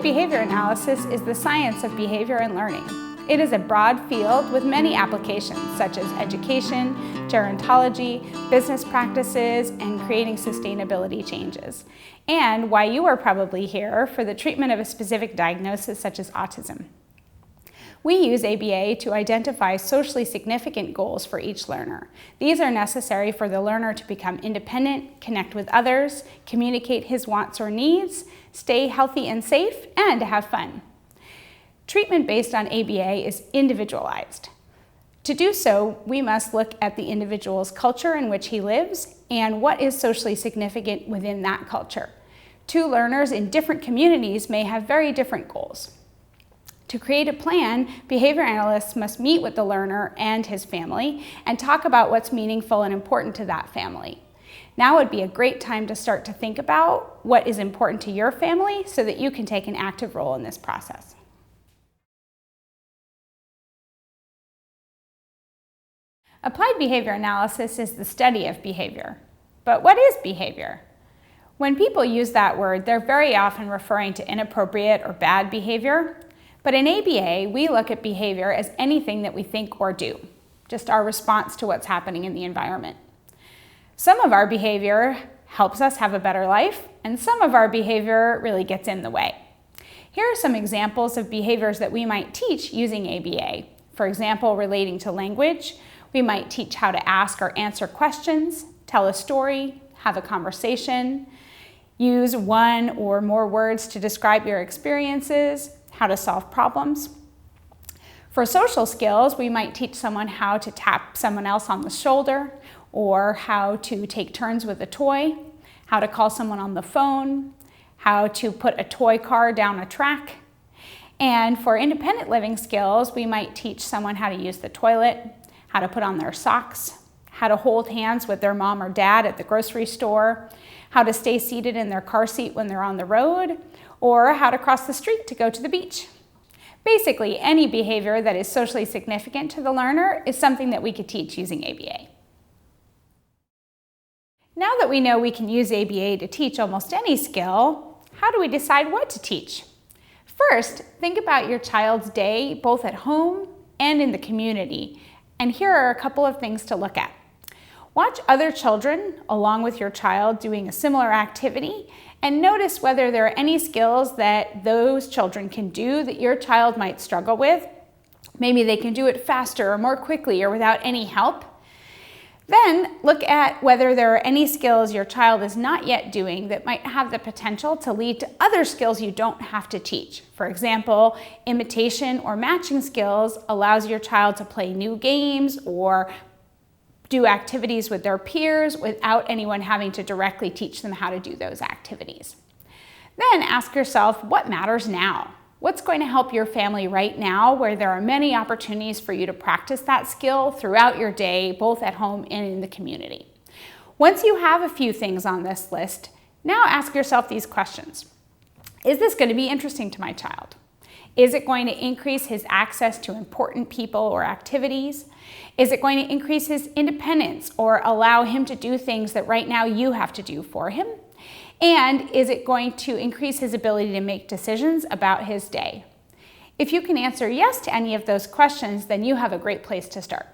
behavior analysis is the science of behavior and learning. It is a broad field with many applications such as education, gerontology, business practices, and creating sustainability changes. And why you are probably here for the treatment of a specific diagnosis such as autism. We use ABA to identify socially significant goals for each learner. These are necessary for the learner to become independent, connect with others, communicate his wants or needs, stay healthy and safe, and to have fun. Treatment based on ABA is individualized. To do so, we must look at the individual's culture in which he lives and what is socially significant within that culture. Two learners in different communities may have very different goals. To create a plan, behavior analysts must meet with the learner and his family and talk about what's meaningful and important to that family. Now would be a great time to start to think about what is important to your family so that you can take an active role in this process. Applied behavior analysis is the study of behavior. But what is behavior? When people use that word, they're very often referring to inappropriate or bad behavior. But in ABA, we look at behavior as anything that we think or do, just our response to what's happening in the environment. Some of our behavior helps us have a better life, and some of our behavior really gets in the way. Here are some examples of behaviors that we might teach using ABA. For example, relating to language, we might teach how to ask or answer questions, tell a story, have a conversation, use one or more words to describe your experiences, how to solve problems. For social skills, we might teach someone how to tap someone else on the shoulder, or how to take turns with a toy, how to call someone on the phone, how to put a toy car down a track. And for independent living skills, we might teach someone how to use the toilet, how to put on their socks, how to hold hands with their mom or dad at the grocery store, how to stay seated in their car seat when they're on the road, or how to cross the street to go to the beach. Basically, any behavior that is socially significant to the learner is something that we could teach using ABA. Now that we know we can use ABA to teach almost any skill, how do we decide what to teach? First, think about your child's day, both at home and in the community. And here are a couple of things to look at. Watch other children along with your child doing a similar activity and notice whether there are any skills that those children can do that your child might struggle with. Maybe they can do it faster or more quickly or without any help. Then look at whether there are any skills your child is not yet doing that might have the potential to lead to other skills you don't have to teach. For example, imitation or matching skills allows your child to play new games or do activities with their peers without anyone having to directly teach them how to do those activities. Then ask yourself, what matters now? What's going to help your family right now where there are many opportunities for you to practice that skill throughout your day, both at home and in the community? Once you have a few things on this list, now ask yourself these questions. Is this going to be interesting to my child? Is it going to increase his access to important people or activities? Is it going to increase his independence or allow him to do things that right now you have to do for him? And is it going to increase his ability to make decisions about his day? If you can answer yes to any of those questions, then you have a great place to start.